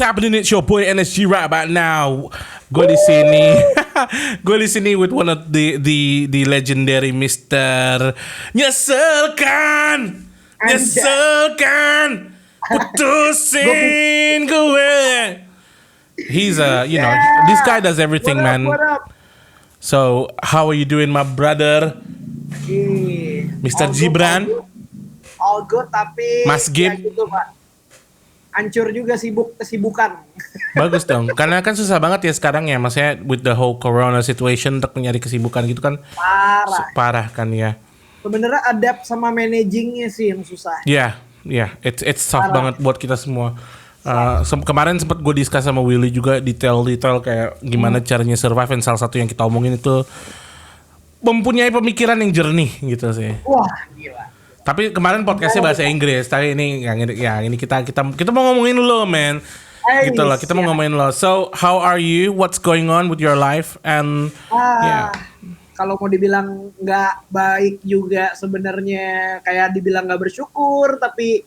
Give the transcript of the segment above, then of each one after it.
what's happening? It's your boy NSG right about now. Gue di sini with one of the legendary Mister Nyeselkan, putusin gue. He's this guy does everything, man. What up? So how are you doing, my brother, Mr. Gibran? All good, tapi Mas Gib. ya gitu, Pak. Hancur juga kesibukan. Bagus dong, karena kan susah banget ya sekarang ya, maksudnya with the whole corona situation untuk mencari kesibukan gitu kan. Parah kan ya. Sebenarnya adapt sama managingnya sih yang susah. Yeah, it's tough banget buat kita semua. Kemarin sempat gue discuss sama Willy juga detail kayak gimana caranya survive, dan salah satu yang kita omongin itu mempunyai pemikiran yang jernih gitu sih. Wah, gila. Tapi kemarin podcastnya bahasa Inggris, tapi ini ini kita mau ngomongin lo, man. Gitu loh, kita mau ngomongin lo. So, how are you? What's going on with your life? And kalau mau dibilang nggak baik juga sebenarnya, kayak dibilang nggak bersyukur, tapi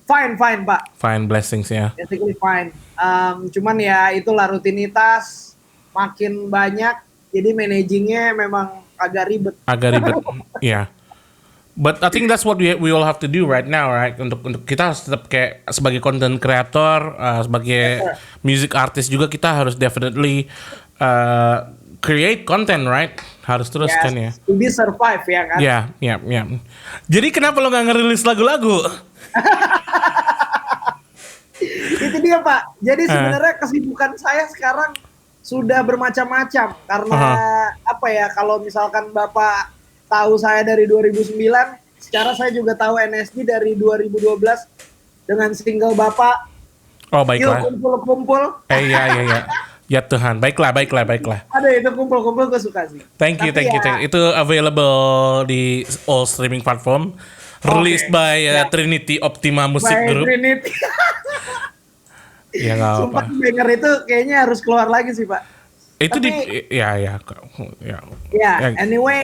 fine Pak. Fine, blessings ya. Basically fine. Cuman ya itulah rutinitas makin banyak, jadi managingnya memang agak ribet. Yeah. But I think that's what we all have to do right now, right? Untuk kita harus tetap kayak sebagai content creator, sebagai music artist juga kita harus definitely create content, right? Harus terus kan ya. To be survive ya kan? Yeah. Jadi kenapa lo nggak ngerilis lagu-lagu? Itu dia, Pak. Jadi sebenarnya kesibukan saya sekarang sudah bermacam-macam karena apa ya? Kalau misalkan Bapak tahu saya dari 2009, secara saya juga tahu NSG dari 2012 dengan single Bapak. Oh, baiklah. Yuk kumpul-kumpul. Iya. Ya Tuhan, baiklah. Ada itu kumpul-kumpul, gue suka sih. Thank you. Itu available di all streaming platform. Released by Trinity Optima Music Group. Trinity. Ya nggak apa. Sumpah denger itu kayaknya harus keluar lagi sih, Pak. Itu tapi, ya. Anyway,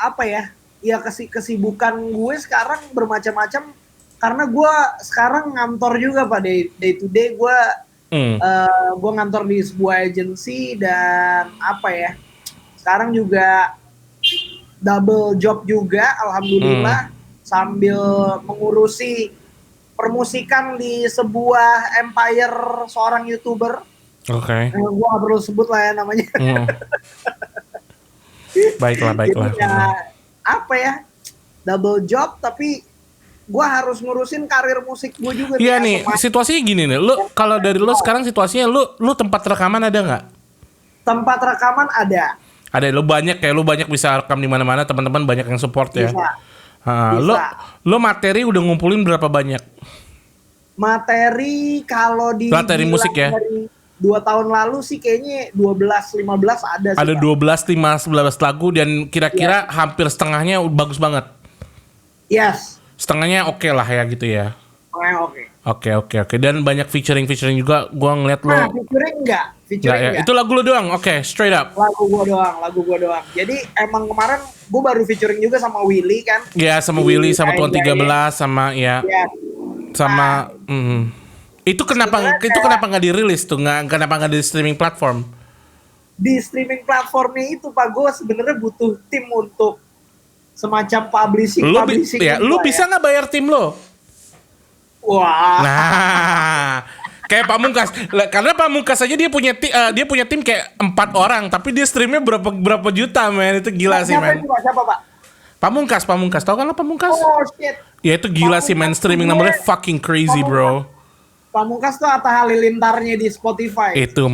apa ya? Ya kesibukan gue sekarang bermacam-macam karena gue sekarang ngantor juga, Pak. Day to day gue ngantor di sebuah agency dan apa ya? Sekarang juga double job juga, alhamdulillah, sambil mengurusi permusikan di sebuah empire seorang YouTuber. Oke. Gue gak perlu sebut lah ya namanya. Baiklah. Jadi ya, apa ya? Double job tapi gue harus ngurusin karir musik gue juga. Iya nih, situasinya gini nih. Lu kalau dari lu sekarang situasinya lu tempat rekaman ada nggak? Tempat rekaman ada. Ada, lu banyak bisa rekam di mana-mana, teman-teman banyak yang support ya. Bisa. Lu materi udah ngumpulin berapa banyak? Materi kalau di materi musik ya. Dari 2 tahun lalu sih kayaknya 12-15 ada sih. Ada 12-15 lagu dan kira-kira hampir setengahnya bagus banget. Yes. Setengahnya oke lah ya gitu ya. Oke. Oke. Dan banyak featuring juga. Gua ngeliat lo. Featuring enggak. Ya. Itu lagu lo doang. Oke, straight up. Lagu gua doang. Jadi emang kemarin gua baru featuring juga sama Willy kan. Ya, sama Willy, sama Tuan 13, sama ya. Sama Itu kenapa nggak dirilis tuh? Kenapa nggak di streaming platform? Di streaming platformnya itu, Pak, gue sebenarnya butuh tim untuk semacam publishing. Lu bisa nggak bayar tim lo? Wah. Nah, kayak Pamungkas. Karena Pamungkas aja dia punya tim kayak 4 orang, tapi dia streamnya berapa juta, men. Itu gila sih, men. Siapa, Pak? Pamungkas. Tahu kan lo Pamungkas? Oh shit. Ya itu gila sih, men. Streaming namanya fucking crazy, bro. Pamungkas tuh Atta Halilintarnya di Spotify. Itu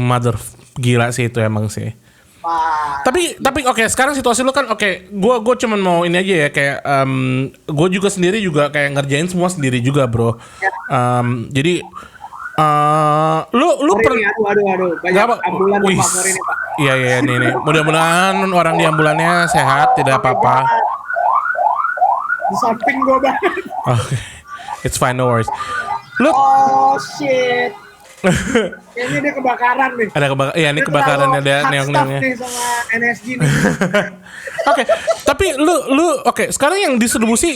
gila sih itu emang sih. Wah. Tapi oke, sekarang situasi lu kan oke. Gue cuman mau ini aja ya kayak gue juga sendiri juga kayak ngerjain semua sendiri juga, bro. Jadi lu aduh banyak ambulan Pak hari ini, Pak. Iya nih. Mudah-mudahan orang di ambulannya sehat, tidak apa-apa. Di samping gue banget. Oke. It's fine, no worries. Oh shit. Kayaknya dia kebakaran nih. Iya, ini kebakaran ada neong-neongnya. Nih sama NSG nih. Oke, tapi lu oke, sekarang yang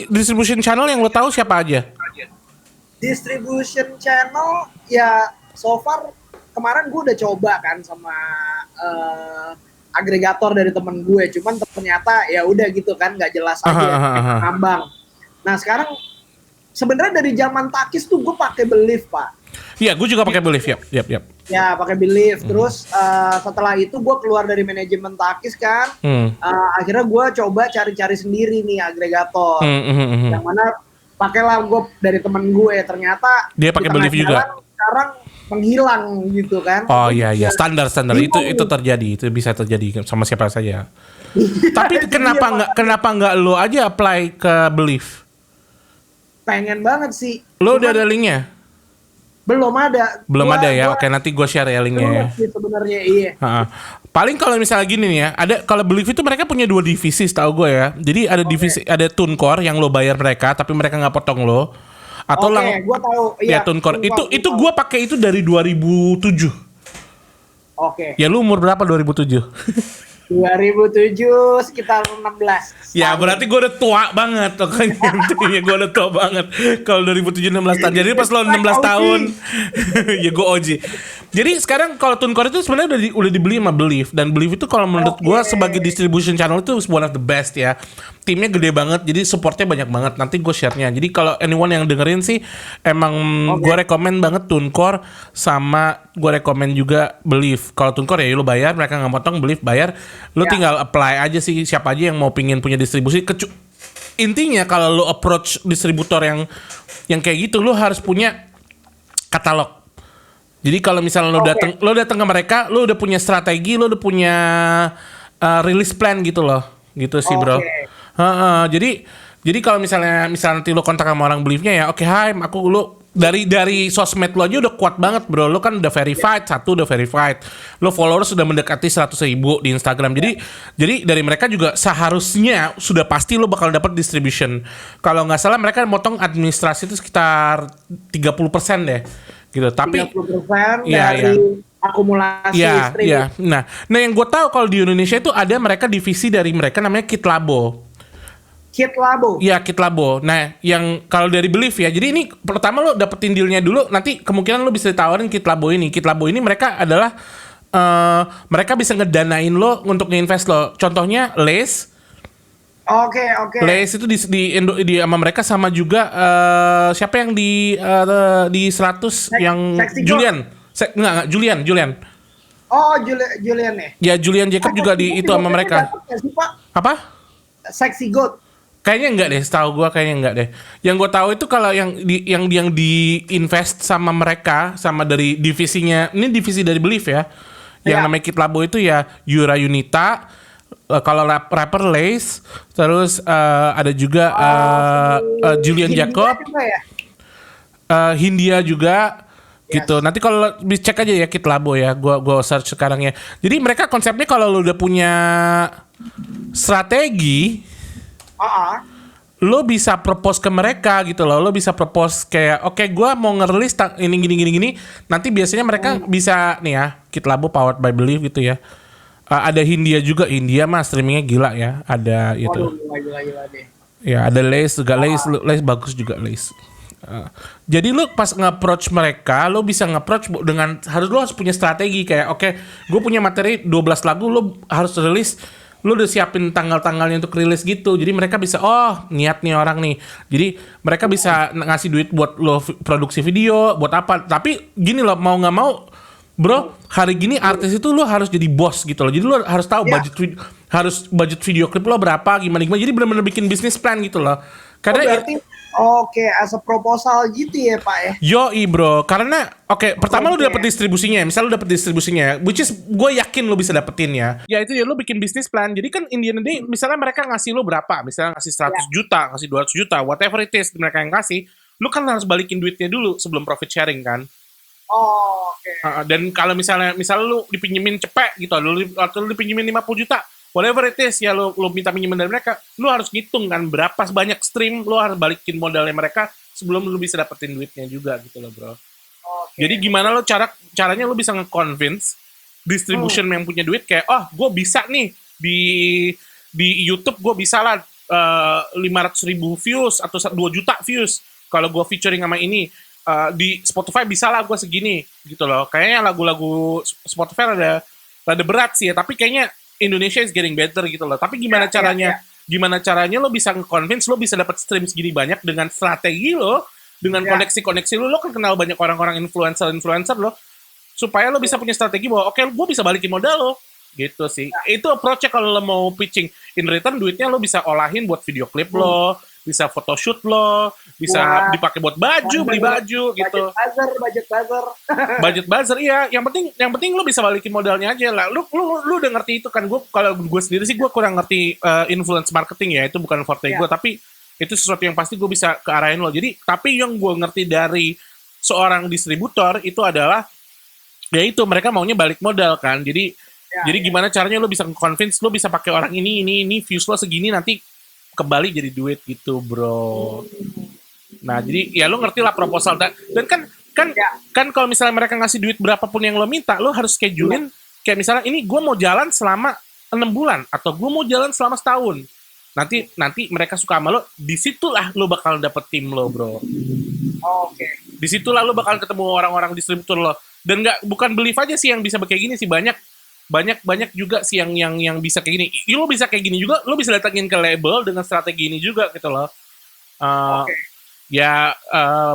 distribution channel yang lu tahu siapa aja? Distribution channel ya so far kemarin gue udah coba kan sama agregator dari temen gue, cuman ternyata ya udah gitu kan nggak jelas aja ngambang. Nah sekarang sebenarnya dari zaman Takis tuh gue pakai Believe Pak. Iya, gue juga pakai Believe, yap. Ya pakai Believe. Terus setelah itu gue keluar dari manajemen Takis kan, akhirnya gue coba cari-cari sendiri nih agregator, yang mana pakailah gue dari temen gue, ternyata dia pakai Believe juga. Sekarang menghilang gitu kan. Oh iya, standar itu terjadi, itu bisa terjadi sama siapa saja. Tapi kenapa nggak lo aja apply ke Believe? Pengen banget sih. Lo udah ada linknya? Belum ada ya. Oke, nanti gue share ya linknya. Sebenarnya iya. Paling kalau misalnya gini nih ya, kalau Believe itu mereka punya 2 divisi setahu gue ya. Jadi ada divisi, ada TuneCore yang lo bayar mereka tapi mereka nggak potong lo. Atau gue tahu. Ya TuneCore. Itu gue pakai itu dari 2007. Oke. Ya lu umur berapa 2007? 2007 sekitar 16. Ya berarti gue udah tua banget. Ya gue udah tua banget. Kalau 2007 16 tahun. Jadi pas lo 16 tahun ya gue OG. Jadi sekarang kalau TuneCore itu sebenarnya udah dibeli sama Believe. Dan Believe itu kalau menurut gue sebagai distribution channel itu one of the best ya. Timnya gede banget, jadi supportnya banyak banget. Nanti gue share-nya. Jadi kalau anyone yang dengerin sih, emang gue rekomen banget TuneCore, sama gue rekomen juga Believe. Kalau TuneCore ya lu bayar, mereka nggak potong. Believe bayar, lu tinggal apply aja sih, siapa aja yang mau pingin punya distribusi. Intinya kalau lu approach distributor yang kayak gitu, lu harus punya katalog. Jadi kalau misalnya lu datang ke mereka, lu udah punya strategi, lu udah punya release plan gitu loh. Gitu sih, bro. Jadi kalau misalnya nanti lo kontak sama orang Believe-nya ya, oke, hai, lu dari sosmed lo aja udah kuat banget, bro. Lo kan udah verified, udah verified. Lo followers sudah mendekati 100.000 di Instagram. Jadi dari mereka juga seharusnya sudah pasti lo bakal dapat distribution. Kalau nggak salah mereka motong administrasi itu sekitar 30% deh. Gitu. Tapi 30% dari akumulasi streaming. Iya. Nah yang gue tahu kalau di Indonesia itu ada mereka divisi dari mereka namanya Kitlabo. Iya, Kitlabo. Nah, yang kalau dari Believe ya. Jadi ini pertama lo dapetin dealnya dulu, nanti kemungkinan lo bisa ditawarin Kitlabo ini. Kitlabo ini mereka adalah mereka bisa ngedanain lo untuk nginvest lo. Contohnya Lace. Oke. Lace itu di sama mereka, sama juga siapa yang di 100 yang Julian. Enggak, Julian. Oh, Julian ya? Ya, Julian Jacob juga di itu sama mereka. Apa? Sexy Goat. Kayaknya enggak deh, setahu gue kayaknya enggak deh. Yang gue tahu itu kalau yang di invest sama mereka, sama dari divisinya, ini divisi dari Believe ya. Yang namanya Kitlabo itu ya Yura Yunita, kalau rapper Lace, terus ada juga Julian Jacob, Hindia juga. Gitu. Nanti kalau cek aja ya Kitlabo ya, gua search sekarang ya. Jadi mereka konsepnya kalau lu udah punya strategi, lo bisa propose ke mereka gitu loh. Lo bisa propose kayak, oke, gua mau ngerilis ini gini. Nanti biasanya mereka bisa nih ya, Kitlabo powered by Believe gitu ya. Ada Hindia juga. Hindia mah streamingnya gila ya. Ada itu. Gila deh. Ya ada Lace juga. Lace bagus juga Lace. Jadi lo pas nge-approach mereka, lo bisa nge-approach dengan lo harus punya strategi kayak, oke, gue punya materi 12 lagu, lo harus rilis, lo udah siapin tanggal-tanggalnya untuk rilis gitu. Jadi mereka bisa, niat nih orang nih. Jadi mereka bisa ngasih duit buat lo produksi video, buat apa. Tapi gini loh, mau nggak mau, bro, hari gini artis itu lo harus jadi bos gitu loh. Jadi lo harus tahu budget video klip lo berapa, gimana. Jadi benar-benar bikin bisnis plan gitu loh. Karena as a proposal gitu ya Pak ya? Yoi bro, karena pertama lu dapet distribusinya, misal lu dapet distribusinya, which is gue yakin lu bisa dapetin ya. Ya itu ya lu bikin bisnis plan. Jadi kan in the end of the day, misalnya mereka ngasih lu berapa, misalnya ngasih 100 juta, ngasih 200 juta, whatever it is mereka yang kasih, lu kan harus balikin duitnya dulu sebelum profit sharing kan. Dan kalau misalnya lu dipinjemin cepet gitu, lu dipinjemin 50 juta, whatever it is ya, lu minta pinjaman dari mereka, lu harus ngitung kan berapa banyak stream, lu harus balikin modalnya mereka sebelum lu bisa dapetin duitnya juga gitu loh bro. Jadi gimana lo caranya lu bisa nge-convince distribution yang punya duit kayak, gue bisa nih di YouTube gue bisa lah 500.000 views atau 2 juta views kalau gue featuring sama ini. di Spotify bisa lah gue segini gitu loh. Kayaknya lagu-lagu Spotify rada berat sih ya, tapi kayaknya Indonesia is getting better gitu loh. Tapi gimana caranya? Gimana caranya lo bisa nge-convince lo bisa dapat stream segini banyak dengan strategi lo, dengan koneksi-koneksi lo kan kenal banyak orang-orang influencer lo, supaya lo bisa punya strategi bahwa oke, gue bisa balikin modal lo. Gitu sih. Itu approach-nya kalau lo mau pitching. In return duitnya lo bisa olahin buat video klip lo, bisa photoshoot lo, bisa dipakai buat baju, beli baju gitu. Budget buzzer iya. Yang penting lo bisa balikin modalnya aja lah. Lu udah ngerti itu kan. Kalau gue sendiri sih gue kurang ngerti influence marketing ya. Itu bukan forte gue, tapi itu sesuatu yang pasti gue bisa ke arahin lo. Jadi tapi yang gue ngerti dari seorang distributor itu adalah ya itu mereka maunya balik modal kan. Jadi gimana caranya lo bisa convince lo bisa pakai orang ini views lo segini nanti kembali jadi duit gitu, bro. Nah, jadi ya lo ngerti lah proposal dan kan kalau misalnya mereka ngasih duit berapapun yang lo minta, lo harus schedulein kayak misalnya ini gue mau jalan selama 6 bulan atau gue mau jalan selama setahun. Nanti mereka suka sama lo, disitulah lo bakal dapet tim lo, bro. Oke. Disitulah lo bakal ketemu orang-orang distributor lo. Dan bukan belief aja sih yang bisa kayak gini sih, banyak juga sih yang bisa kayak gini. Lo bisa kayak gini juga, lo bisa datangin ke label dengan strategi ini juga gitu loh. Ya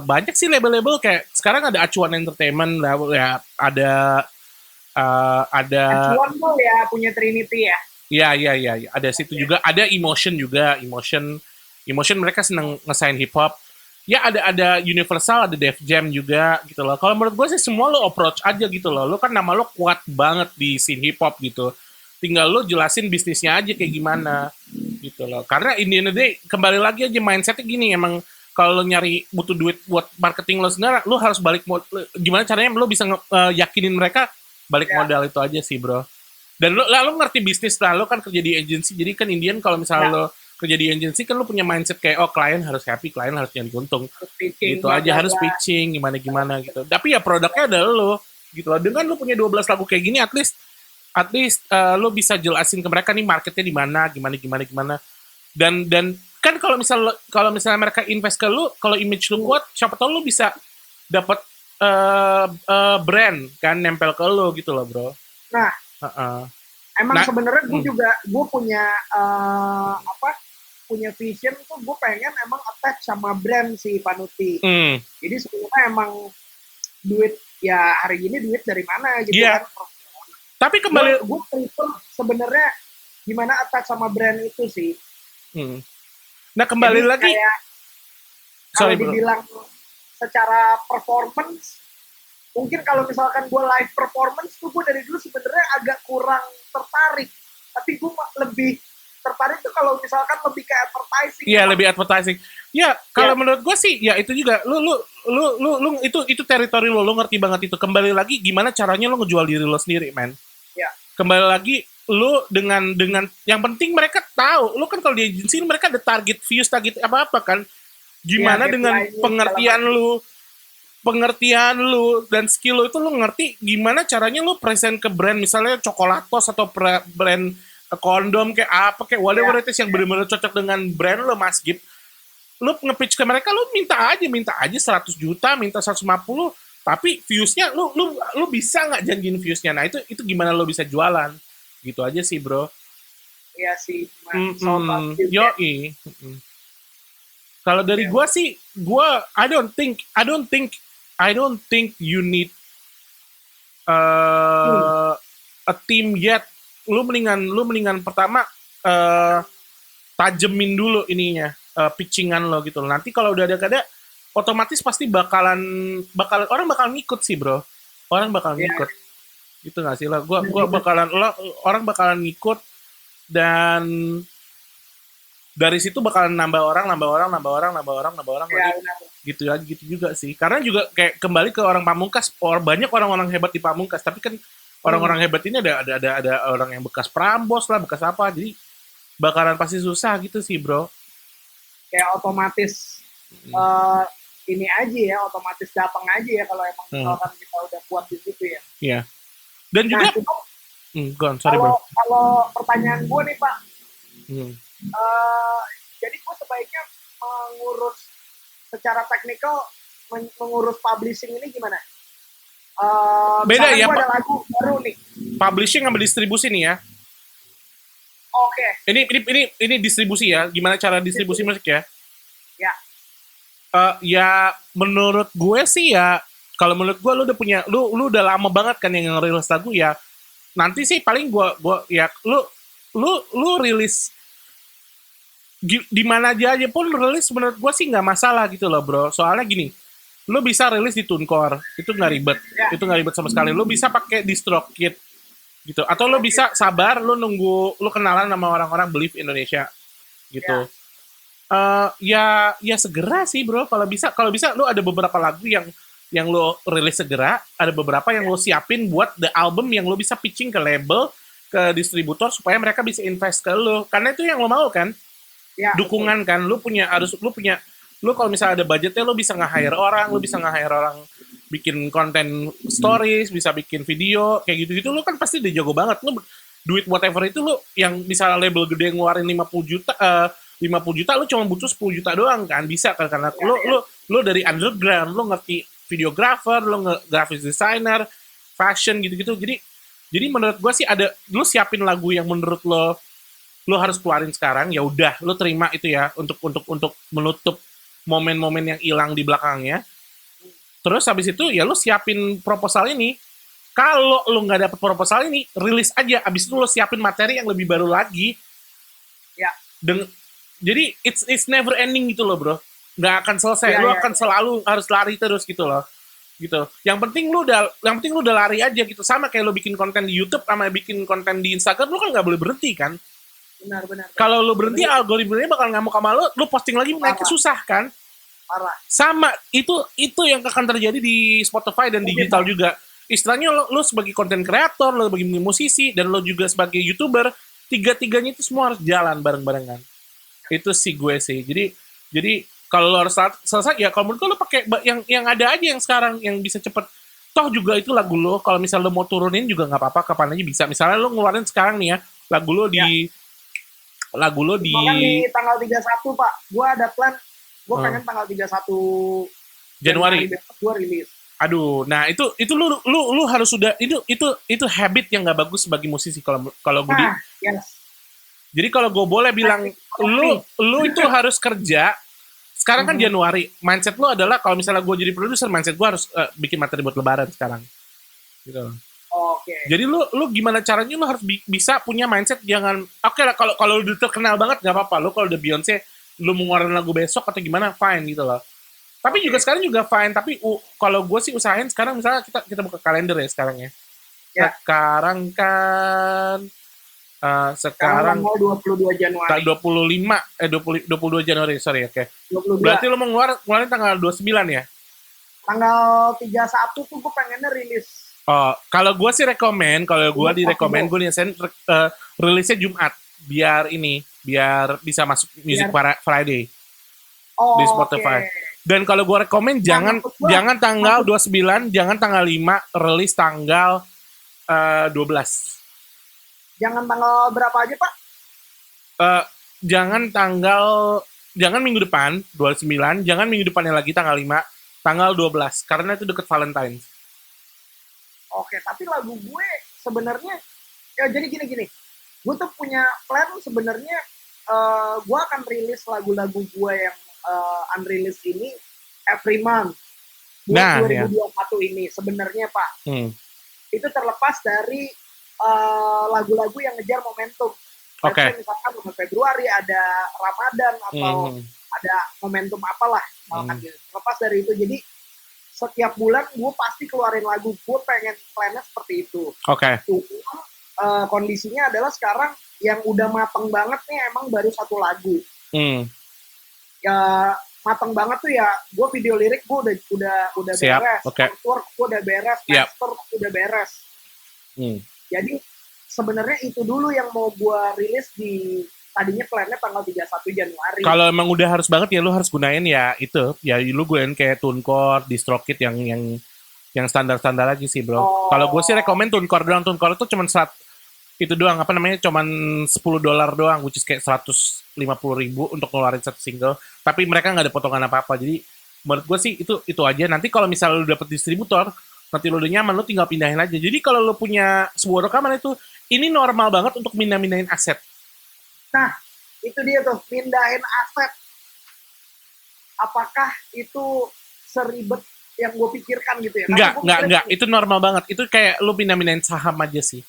banyak sih label-label kayak sekarang ada Acuan Entertainment lah, ya ada Acuan tuh ya punya Trinity ya. Iya, ada situ juga, ada Emotion mereka seneng nge-sign hip hop. Ya ada Universal, ada Def Jam juga gitu loh. Kalau menurut gue sih semua lo approach aja gitu loh. Lo kan nama lo kuat banget di scene hip hop gitu. Tinggal lo jelasin bisnisnya aja kayak gimana gitu loh. Karena in the end of the day kembali lagi aja mindsetnya gini, emang kalau lo nyari butuh duit buat marketing lo sendiri, lo harus balik gimana caranya lo bisa yakinin mereka balik modal itu aja sih, bro. Dan lo ngerti bisnis lah, lo kan kerja di agency, jadi kan Indian kalau misalnya lo kerja di agency kan lo punya mindset kayak klien harus happy, klien harus nyari untung, gitu aja, harus pitching gimana gitu. Tapi ya produknya ada lo, gitu loh. Dengan lo punya 12 lagu kayak gini, at least lo bisa jelasin ke mereka nih marketnya di mana, gimana. Dan kan kalau misalnya mereka invest ke lo, kalau image lo kuat, siapa tahu lo bisa dapat brand kan nempel ke lo gitu loh, bro. Nah, emang sebenarnya gue punya punya vision tuh, gue pengen emang attach sama brand si Panuti. Jadi sebenarnya emang duit ya hari ini duit dari mana gitu kan. Tapi kembali gue prefer sebenarnya gimana attach sama brand itu sih. Nah kembali jadi lagi. Kalau dibilang secara performance, mungkin kalau misalkan gue live performance tuh gue dari dulu sebenarnya agak kurang tertarik. Tapi gue lebih tertarik tuh kalau misalkan lebih ke advertising. Iya, lebih advertising. Ya, kalau menurut gue sih ya itu juga lu itu teritori lo ngerti banget itu. Kembali lagi gimana caranya lo ngejual diri lo sendiri, man. Ya. Kembali lagi lu dengan yang penting mereka tahu, lu kan kalau di agency mereka ada target views, target apa-apa kan. Gimana dengan pengertian lu dan skill lu itu lu ngerti gimana caranya lu present ke brand misalnya Coklatos atau brand kondom kayak apa kayak whatever it is yang benar-benar cocok dengan brand lu, Mas Gip. Lu nge-pitch ke mereka, lu minta aja 100 juta, minta 150, tapi viewsnya lu bisa nggak janjiin viewsnya. Nah itu gimana lu bisa jualan gitu aja sih, bro. Iya sih. Yoi. Kalau dari gua sih, I don't think you need a team yet. Lu mendingan pertama tajemin dulu ininya pitchingan lo gitu. Nanti kalau udah ada otomatis pasti orang bakal ngikut sih, bro. Orang bakal ngikut. Gitu nggak sih lah? Orang bakalan ngikut dan dari situ bakalan nambah orang lagi. Gitu juga sih. Karena juga kayak kembali ke orang Pamungkas, banyak orang-orang hebat di Pamungkas, tapi kan orang-orang hebat ini ada orang yang bekas Prambos lah, bekas apa, jadi bakalan pasti susah gitu sih, bro. Kayak otomatis ini aja ya, otomatis datang aja ya kalau emang misalkan kita udah kuat di situ ya. Iya. Dan juga kalau pertanyaan gue nih, Pak. Jadi gue sebaiknya mengurus secara teknikal mengurus publishing ini gimana? Beda ya, gue ada lagu baru nih. Publishing sama distribusi nih ya. Oke. Ini distribusi ya. Gimana cara distribusi musik ya? Ya. Ya menurut gue sih ya, kalau menurut gue lu udah lama banget kan yang ngerilis lagu ya. Nanti sih paling gue ya lu rilis di mana aja pun rilis menurut gue sih nggak masalah gitu loh bro. Soalnya gini, lu bisa rilis di TuneCore, itu nggak ribet, itu nggak ribet sama sekali. Lu bisa pakai DistroKid gitu, atau lu bisa sabar, lu nunggu, lu kenalan sama orang-orang Believe Indonesia gitu. Ya segera sih bro, kalau bisa lu ada beberapa lagu yang lu rilis segera, ada beberapa yang lu siapin buat the album yang lu bisa pitching ke label, ke distributor supaya mereka bisa invest ke lu, karena itu yang lu mau kan. Ya, dukungan betul. Kan lu kalau misalnya ada budgetnya lu bisa nge-hire orang, bikin konten stories, bisa bikin video kayak gitu-gitu, lu kan pasti udah jago banget. Lu duit whatever itu lu yang misalnya label gede ngeluarin 50 juta lu cuma butuh 10 juta doang kan, bisa kan, karena lu dari underground, lu ngerti videographer, lu graphic designer, fashion gitu-gitu. Jadi menurut gua sih ada, lu siapin lagu yang menurut lo harus keluarin sekarang, ya udah lo terima itu ya untuk menutup momen-momen yang hilang di belakangnya. Terus habis itu ya lo siapin proposal ini. Kalau lo nggak dapet proposal ini, rilis aja. Habis itu lo siapin materi yang lebih baru lagi. Ya. Jadi it's never ending gitu loh bro. Nggak akan selesai. Lo akan selalu harus lari terus gitu loh. Gitu. Yang penting lo udah lari aja gitu. Sama kayak lo bikin konten di YouTube sama bikin konten di Instagram, lo kan nggak boleh berhenti kan. Benar. Kalau lu berhenti, algoritmanya bakal ngamuk sama lu posting lagi naik susah kan? Parah. Sama, itu yang akan terjadi di Spotify dan digital juga. Istilahnya lu sebagai content creator, lu sebagai musisi, dan lu juga sebagai YouTuber, tiga-tiganya itu semua harus jalan bareng-barengan. Itu sih gue sih. Jadi kalau lu harus selesai, ya kalau menurut lu pakai yang ada aja yang sekarang, yang bisa cepet. Toh juga itu lagu lu, kalau misalnya lu mau turunin juga nggak apa-apa, kapan aja bisa. Misalnya lu ngeluarin sekarang nih ya, lagu lu di tanggal 31 Pak. Gue ada plan. Gue pengen tanggal 31 Januari gue rilis. Aduh, nah itu lu harus sudah itu habit yang nggak bagus bagi musisi kalau gue. Yes. Jadi kalau gue boleh bilang, lu itu harus kerja. Sekarang kan Januari, mindset lu adalah kalau misalnya gue jadi produser, mindset gue harus bikin materi buat Lebaran sekarang. Gitu. Oke. Jadi lu gimana caranya lu harus bisa punya mindset, jangan lah kalau udah terkenal banget nggak apa-apa, lu kalau udah Beyonce lu mau ngeluarin lagu besok atau gimana fine gitu loh. Tapi juga sekarang juga fine, tapi kalau gue sih usahain sekarang, misalnya kita buka kalender ya sekarang ya. Sekarang kan sekarang 22 Januari. 22 Januari, sorry, oke. 22. Berarti lu mau ngeluarin tanggal 29 ya? Tanggal 31 tuh gue pengennya rilis. Kalau gue sih gue direkomend gue nyesain rilisnya Jumat biar bisa masuk Music Friday di Spotify. Dan kalau gue rekomend jangan tanggal 29, jangan tanggal 5, rilis tanggal 12. Jangan tanggal berapa aja Pak? Jangan minggu depan 29, jangan minggu depannya lagi tanggal 5, tanggal 12 karena itu deket Valentine's. Oke, tapi lagu gue sebenarnya ya jadi gini. Gue tuh punya plan sebenarnya, gue akan rilis lagu-lagu gue yang unreleased ini every month buat 2021 ini sebenarnya Pak. Itu terlepas dari lagu-lagu yang ngejar momentum. Oke. Misalkan bulan Februari ada Ramadan atau ada momentum apalah, terlepas dari itu. Jadi setiap bulan gue pasti keluarin lagu, gue pengen plannya seperti itu. Oke. Kondisinya adalah sekarang yang udah mateng banget nih emang baru satu lagu. Ya mateng banget tuh ya, gue video lirik gue udah siap. Beres, artwork gue udah beres, master udah beres. Jadi sebenarnya itu dulu yang mau gue rilis di tadinya plannya tanggal 31 Januari. Kalau emang udah harus banget ya lu harus gunain ya itu, ya lu gunain kayak TuneCore, DistroKid yang standar-standar aja sih bro. Kalau gue sih rekomend TuneCore doang. TuneCore itu cuman itu doang, cuman $10 doang, which is kayak 150.000 untuk ngeluarin satu single. Tapi mereka nggak ada potongan apa-apa, jadi menurut gue sih itu aja. Nanti kalau misalnya lu dapet distributor, nanti lu udah nyaman, lu tinggal pindahin aja. Jadi kalau lu punya sebuah rekaman itu, ini normal banget untuk mindahin aset. Nah, itu dia tuh, pindahin aset. Apakah itu seribet yang gue pikirkan gitu ya? Enggak. Itu normal banget. Itu kayak lu pindahin saham aja sih.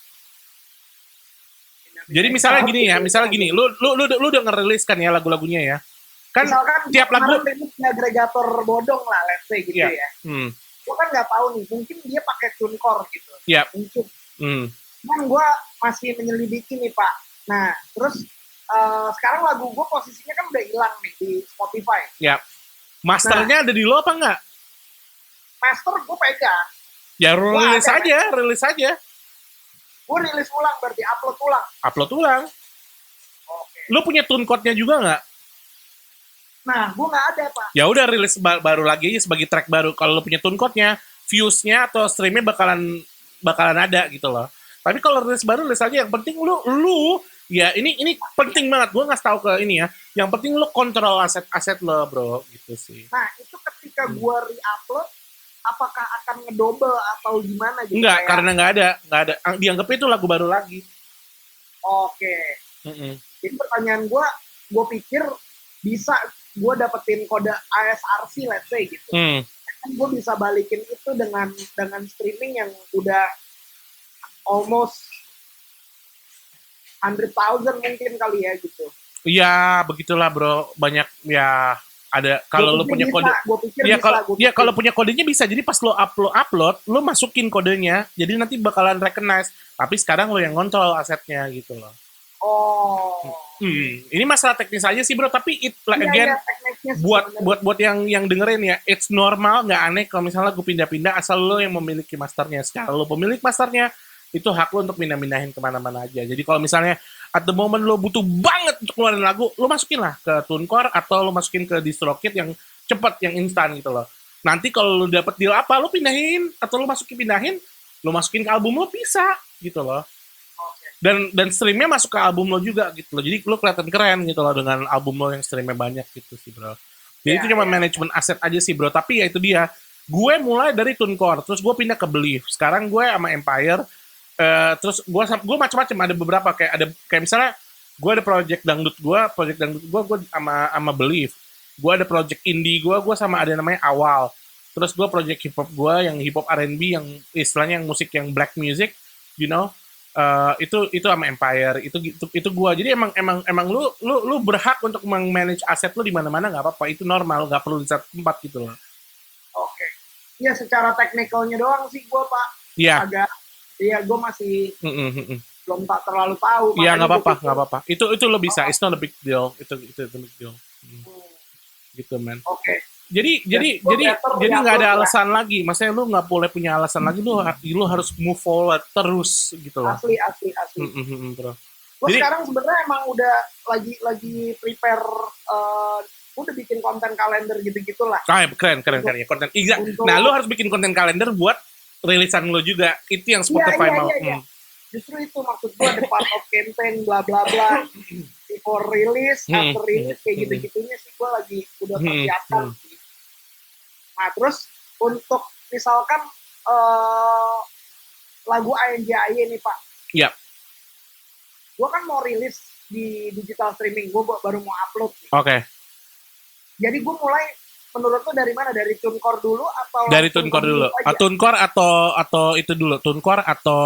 Jadi misalnya gini, lu udah ngerilis kan ya lagu-lagunya ya. Kan misalkan tiap lagu agregator bodong lah, let's say gitu ya. Gue kan nggak tahu nih, mungkin dia pakai TuneCore gitu. Iya. Mungkin. Kan gue masih menyelidiki nih Pak. Nah, terus sekarang lagu gue posisinya kan udah hilang nih di Spotify. Iya. Masternya ada di lo apa enggak? Master gue pegang. Ya rilis aja. Gue rilis ulang berarti, upload ulang. Oke. Lu punya tune code-nya juga nggak? Nah, gue nggak ada Pak. Ya udah rilis baru lagi aja sebagai track baru. Kalau lu punya tune code-nya, views-nya atau stream-nya bakalan ada gitu loh. Tapi kalau rilis baru rilis aja. Yang penting lu ya ini penting banget. Gue nggak tahu ke ini ya. Yang penting lu kontrol aset lo bro gitu sih. Nah itu ketika gue re-upload, apakah akan ngedouble atau gimana gitu? Enggak, karena nggak ada. Dianggapnya itu lagu baru lagi. Oke. Jadi pertanyaan gue pikir bisa gue dapetin kode ASRC let's say gitu. Kan gue bisa balikin itu dengan streaming yang udah almost 100,000 mungkin kali ya gitu. Iya, begitulah bro. Banyak ya ada kalau lu punya kode. Kalau punya kodenya bisa. Jadi pas lo upload, lo masukin kodenya. Jadi nanti bakalan recognize. Tapi sekarang lo yang kontrol asetnya gitu loh. Ini masalah teknis aja sih bro. Tapi buat yang dengerin ya, it's normal, nggak aneh kalau misalnya gue pindah-pindah asal lo yang memiliki masternya. Sekarang lo pemilik masternya, itu hak lo untuk pindah-pindahin kemana-mana aja. Jadi kalau misalnya at the moment lo butuh banget untuk keluarin lagu, lo masukin lah ke TuneCore atau lo masukin ke DistroKid yang cepet, yang instan gitu loh. Nanti kalau lo dapet deal apa, lo pindahin atau lo pindahin, lo masukin ke album lo bisa gitu loh. Dan streamnya masuk ke album lo juga gitu loh. Jadi lo kelihatan keren gitu loh dengan album lo yang streamnya banyak gitu sih bro. Jadi itu cuma manajemen aset aja sih bro. Tapi ya itu dia. Gue mulai dari TuneCore, terus gue pindah ke Believe. Sekarang gue sama Empire. Terus gue macam-macam, ada beberapa kayak misalnya gue ada project dangdut gue sama Believe. Gue ada project indie gue sama ada namanya Awal. Terus gue project hip hop gue yang hip hop R&B yang istilahnya yang musik yang black music, you know, itu sama Empire itu gue. Jadi emang lu berhak untuk manage aset lu di mana-mana, nggak apa-apa, itu normal, nggak perlu di satu tempat gitu loh. Oke. Ya secara teknikalnya doang sih gue Pak. Iya. Iya, gue masih belum tak terlalu tahu. Iya, nggak apa-apa. Itu lo bisa. It's not a big deal. Itu big deal. Gitu, man. Oke. Jadi nggak ada alasan lagi. Maksudnya lu nggak boleh punya alasan lagi. Lu harus move forward terus gitu loh. Asli. Bro. Gue sekarang sebenarnya emang udah lagi prepare. Udah bikin konten kalender gitu lah. Keren ya konten. Nah, lu harus bikin konten kalender buat rilisan lo juga, itu yang Spotify mau. Iya. Justru itu maksud gue, ada part of campaign bla bla bla, before release, after release, kayak gitu-gitunya sih gue lagi udah persiapkan. Nah terus untuk misalkan lagu ANJAY nih Pak, Iya. Gue kan mau rilis di digital streaming, gue baru mau upload. Oke. Jadi gue mulai, menurut lo dari mana? Dari TuneCore dulu atau? Dari TuneCore dulu. TuneCore atau itu dulu. TuneCore atau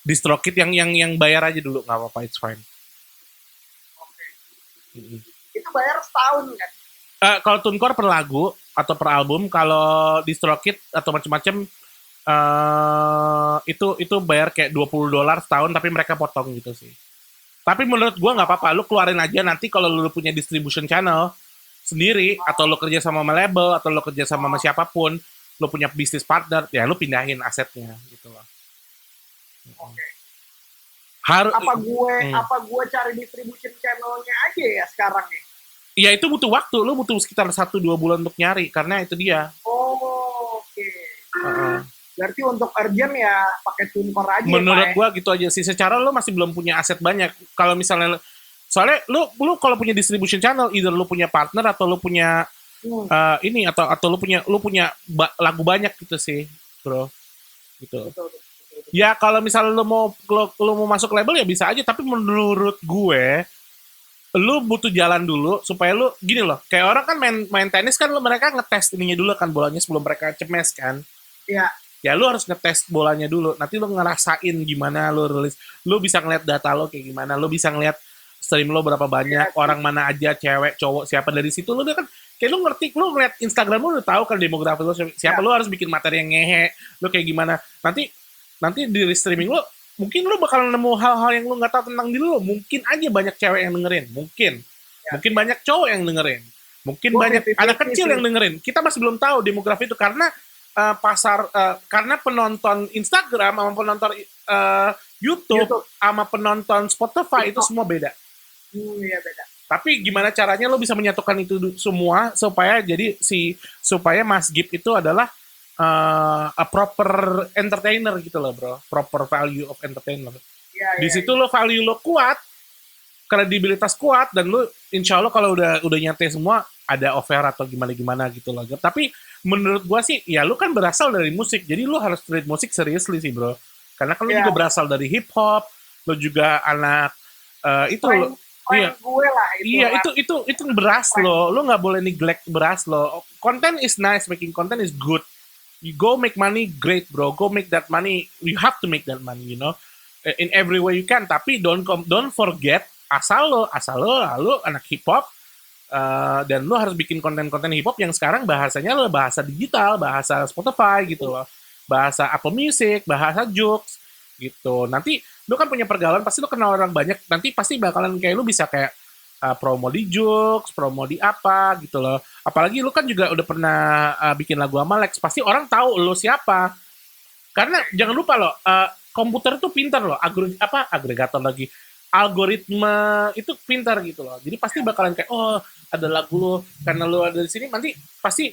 DistroKid yang bayar aja dulu, nggak apa-apa, it's fine. Oke. Itu bayar setahun kan? Kalau TuneCore per lagu atau per album, kalau DistroKid atau macam-macam itu bayar kayak $20 setahun, tapi mereka potong gitu sih. Tapi menurut gua nggak apa-apa, lu keluarin aja nanti kalau lu punya distribution channel sendiri, atau lo kerja sama label, atau lo kerja sama siapapun, lo punya bisnis partner, ya lo pindahin asetnya gitu loh. Oke. Apa gue cari distribution channelnya aja ya sekarang ya? Iya, itu butuh waktu, lo butuh sekitar 1-2 bulan untuk nyari, karena itu dia. Oke. Berarti untuk urgent ya pakai TuneCore aja. Menurut ya, gua gitu aja sih. Secara lo masih belum punya aset banyak. Kalau misalnya soalnya lu kalau punya distribution channel, either lu punya partner atau lu punya ini atau lu punya lagu banyak gitu sih, bro. Gitu. Betul, betul, betul. Ya kalau misalnya lu mau masuk label ya bisa aja, tapi menurut gue lu butuh jalan dulu supaya lu gini loh. Kayak orang kan main main tenis kan, mereka ngetes ininya dulu kan, bolanya sebelum mereka cemes kan. Ya, Ya lu harus ngetes bolanya dulu. Nanti lu ngerasain gimana lu rilis. Lu bisa ngeliat data lo kayak gimana. Lu bisa ngeliat stream lo berapa ya, banyak, orang mana aja, cewek, cowok, siapa. Dari situ lu udah kan kayak lu ngerti, lu ngeliat Instagram lu udah tahu kan demografi lu siapa. ya. Lu harus bikin materi yang ngehe. Lu kayak gimana. Nanti nanti di streaming lu mungkin lu bakal nemu hal-hal yang lu nggak tahu tentang diri lu. Mungkin aja banyak cewek yang dengerin. Mungkin banyak cowok yang dengerin. Mungkin Gue banyak anak 50-50 kecil sih. yang dengerin. Kita masih belum tahu demografi itu karena karena penonton Instagram sama penonton YouTube YouTube. sama penonton Spotify itu semua beda. Iya beda. Tapi gimana caranya lo bisa menyatukan itu semua supaya Mas Gip itu adalah a proper entertainer gitu loh, bro. Proper value of entertainer. Iya, Di iya, situ lo value lo kuat, kredibilitas kuat, dan lo insya Allah kalau udah nyantai semua ada offer atau gimana gitu loh. Tapi menurut gua sih ya lu kan berasal dari musik, jadi lu harus treat musik seriously sih, bro. Karena kan lu iya. juga berasal dari hip hop, lu juga anak itu Prank, lo. prank Iya, gue lah itu. iya lah. itu beras lo. Lu nggak boleh neglect beras lo. Content is nice, making content is good. You go make money, great, bro. Go make that money. You have to make that money, in every way you can. Tapi don't forget asal lo anak hip hop, dan lu harus bikin konten-konten hip hop yang sekarang bahasanya lo bahasa digital, bahasa Spotify gitu loh, bahasa Apple Music, bahasa Joox gitu. Nanti lu kan punya pergaulan, pasti lu kenal orang banyak, nanti pasti bakalan kayak lu bisa kayak promo di Joox, promo di apa gitu loh. Apalagi lu kan juga udah pernah bikin lagu sama Lex, pasti orang tahu lu siapa. Karena jangan lupa loh, komputer tuh pintar loh, agregator lagi, algoritma itu pintar gitu loh. Jadi pasti bakalan kayak, oh ada lagu lo, karena lo ada di sini, nanti pasti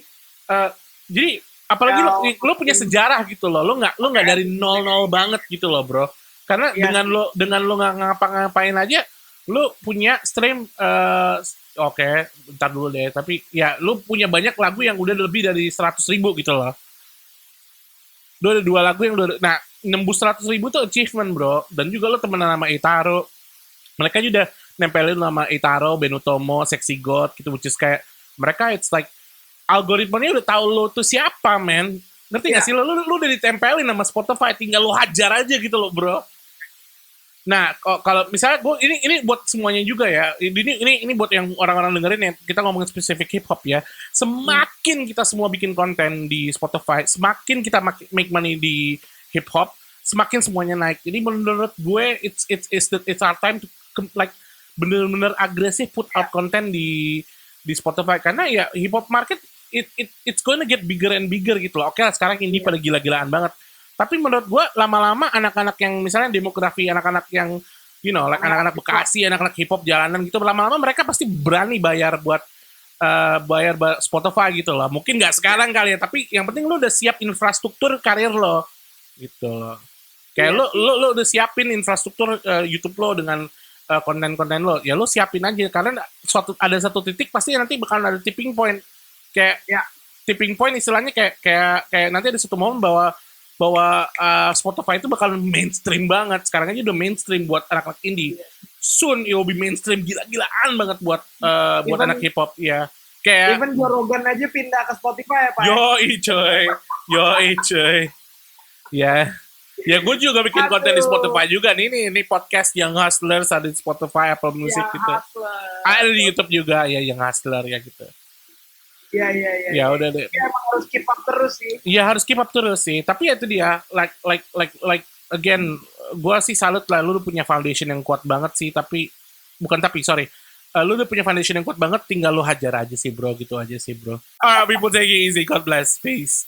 jadi apalagi lo punya sejarah gitu loh. Lo nggak dari nol banget gitu loh, bro. Karena dengan lo nggak ngapa-ngapain aja, lo punya stream. Oke, bentar dulu deh. Tapi ya lo punya banyak lagu yang udah lebih dari 100.000 gitu loh. Lo ada 2 lagu yang udah, nah nembus 100.000 tuh achievement, bro. Dan juga lo temenan sama Itaro. Mereka juga nempelin nama Itaro, Benutomo, Sexy God gitu, which is kayak mereka it's like algoritmanya udah tahu lo tuh siapa, men. Ngerti gak sih lo udah ditempelin sama Spotify, tinggal lo hajar aja gitu lo, bro. Nah, kalau misalnya gue ini buat semuanya juga ya. Ini buat yang orang-orang dengerin ya. Kita ngomongin spesifik hip hop ya. Semakin kita semua bikin konten di Spotify, semakin kita make money di hip hop, semakin semuanya naik. Jadi menurut gue it's our time to like bener-bener agresif put out konten di Spotify, karena ya hip hop market it's gonna get bigger and bigger gitu loh. Oke lah, sekarang ini pada gila-gilaan banget. Tapi menurut gua lama-lama anak-anak yang misalnya demografi anak-anak yang like anak-anak Bekasi, anak-anak hip hop jalanan gitu, lama-lama mereka pasti berani bayar buat Spotify gitu loh. Mungkin nggak sekarang kali ya, tapi yang penting lu udah siap infrastruktur karir lo gitu loh. Kayak lu udah siapin infrastruktur YouTube lo dengan konten-konten lo, ya lo siapin aja, karena ada satu titik pasti nanti bakalan ada tipping point. Kayak tipping point istilahnya kayak nanti ada satu momen bahwa Spotify itu bakalan mainstream banget. Sekarang aja udah mainstream buat anak-anak indie. Soon it will be mainstream gila-gilaan banget buat anak hip hop ya. Kayak even Joe Rogan aja pindah ke Spotify ya, Pak. Yoi coy. Ya. Ya gue juga bikin konten di Spotify juga nih. Ini podcast Young Hustlers ada di Spotify, Apple Music gitu. Ada di YouTube juga ya, Young Hustler ya gitu. Iya. Ya udah deh. Ya, emang harus keep up terus sih. Iya harus keep up terus sih. Tapi ya itu dia, like again, gue sih salut lah. Lu punya foundation yang kuat banget sih. Lu udah punya foundation yang kuat banget. Tinggal lu hajar aja sih, bro. Gitu aja sih, bro. People take it easy. God bless. Peace.